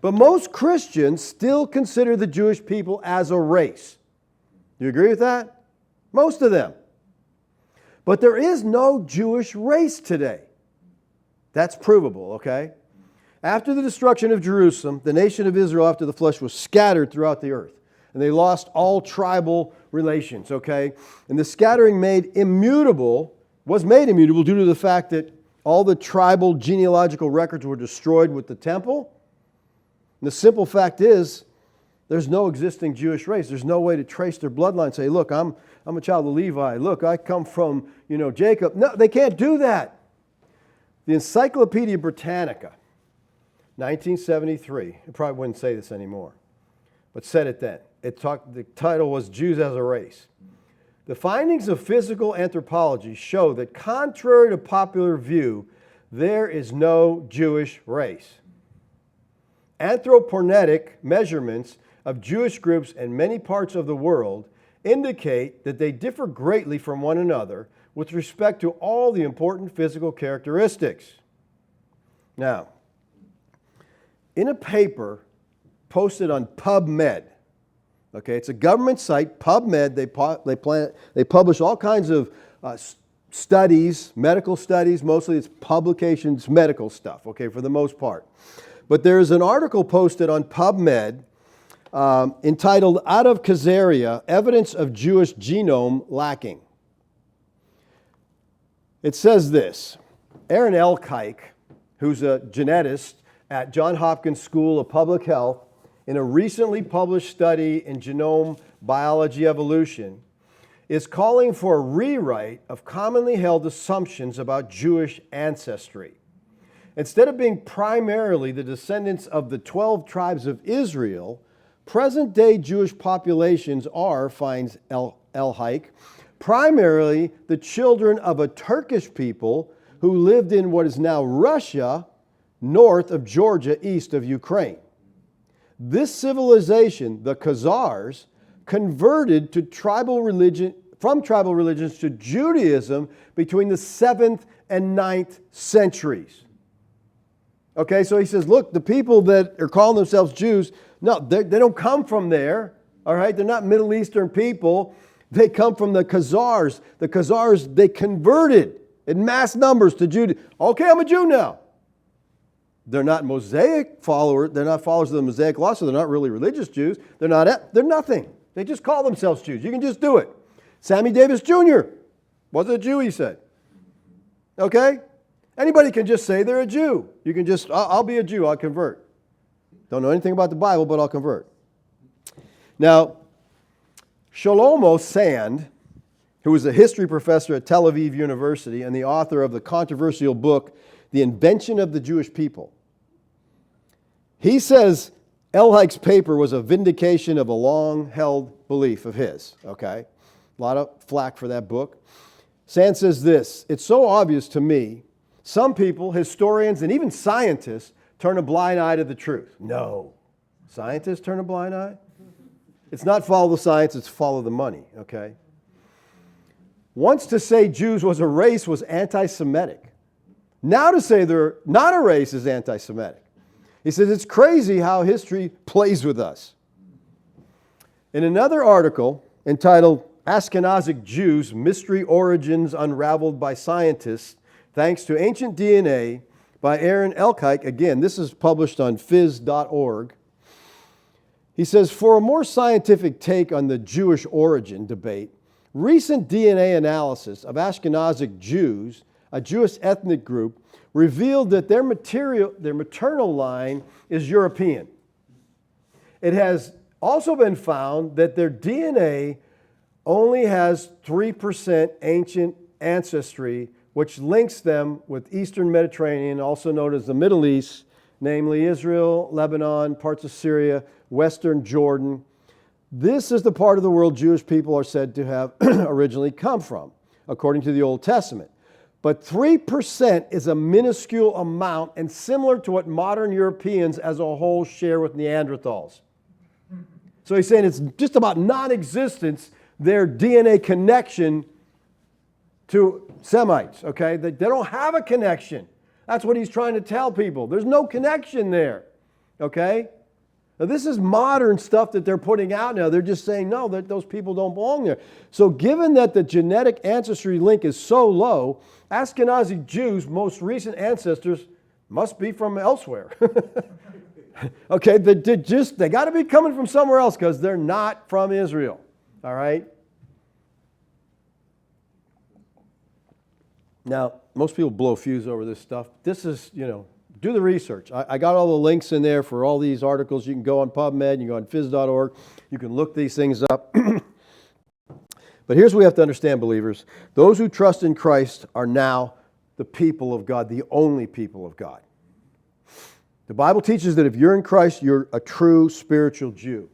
But most Christians still consider the Jewish people as a race. Do you agree with that? Most of them. But there is no Jewish race today. That's provable, okay? After the destruction of Jerusalem, the nation of Israel after the flesh was scattered throughout the earth. And they lost all tribal relations, okay? And the scattering was made immutable due to the fact that all the tribal genealogical records were destroyed with the temple. And the simple fact is, there's no existing Jewish race. There's no way to trace their bloodline and say, look, I'm a child of Levi. Look, I come from, Jacob. No, they can't do that. The Encyclopedia Britannica, 1973, I probably wouldn't say this anymore, but said it then. The title was Jews as a Race. The findings of physical anthropology show that contrary to popular view, there is no Jewish race. Anthropometric measurements of Jewish groups in many parts of the world indicate that they differ greatly from one another with respect to all the important physical characteristics. Now, in a paper posted on PubMed, okay, it's a government site, PubMed, they publish all kinds of studies, medical studies, mostly it's publications, medical stuff, okay, for the most part. But there's an article posted on PubMed entitled, Out of Khazaria, Evidence of Jewish Genome Lacking. It says this: Aaron Elkike, who's a genetist at Johns Hopkins School of Public Health, in a recently published study in Genome Biology Evolution, is calling for a rewrite of commonly held assumptions about Jewish ancestry. Instead of being primarily the descendants of the 12 tribes of Israel, present-day Jewish populations are, finds Elkike, primarily the children of a Turkish people who lived in what is now Russia, north of Georgia, east of Ukraine. This civilization, the Khazars, converted to from tribal religions to Judaism between the 7th and 9th centuries. Okay, so he says, look, the people that are calling themselves Jews, no, they don't come from there, all right? They're not Middle Eastern people. They come from the Khazars. The Khazars, they converted in mass numbers to Judaism. Okay, I'm a Jew now. They're not Mosaic followers. They're not followers of the Mosaic law, so they're not really religious Jews. They're nothing. They just call themselves Jews. You can just do it. Sammy Davis Jr. wasn't a Jew, he said. Okay? Anybody can just say they're a Jew. You can just, I'll be a Jew, I'll convert. Don't know anything about the Bible, but I'll convert. Now, Shlomo Sand, who was a history professor at Tel Aviv University and the author of the controversial book, The Invention of the Jewish People, he says Elkike's paper was a vindication of a long-held belief of his. Okay? A lot of flack for that book. Sand says this: it's so obvious to me, some people, historians, and even scientists turn a blind eye to the truth. No. Scientists turn a blind eye? It's not follow the science, it's follow the money, okay? Once to say Jews was a race was anti-Semitic. Now to say they're not a race is anti-Semitic. He says it's crazy how history plays with us. In another article entitled Ashkenazic Jews, Mystery Origins Unraveled by Scientists, Thanks to Ancient DNA, by Aaron Elkike, again, this is published on phys.org. He says, for a more scientific take on the Jewish origin debate, recent DNA analysis of Ashkenazic Jews, a Jewish ethnic group, revealed that their maternal line is European. It has also been found that their DNA only has 3% ancient ancestry, which links them with Eastern Mediterranean, also known as the Middle East, namely Israel, Lebanon, parts of Syria, Western Jordan. This is the part of the world Jewish people are said to have originally come from, according to the Old Testament. But 3% is a minuscule amount and similar to what modern Europeans as a whole share with Neanderthals. So he's saying it's just about non-existence, their DNA connection to Semites, okay? They don't have a connection. That's what he's trying to tell people. There's no connection there. Okay? Now, this is modern stuff that they're putting out now. They're just saying, no, that those people don't belong there. So given that the genetic ancestry link is so low, Ashkenazi Jews' most recent ancestors must be from elsewhere. Okay, they got to be coming from somewhere else because they're not from Israel. All right? Now, most people blow fuse over this stuff. This is, do the research. I got all the links in there for all these articles. You can go on PubMed, you can go on phys.org. You can look these things up. But here's what we have to understand, believers. Those who trust in Christ are now the people of God, the only people of God. The Bible teaches that if you're in Christ, you're a true spiritual Jew.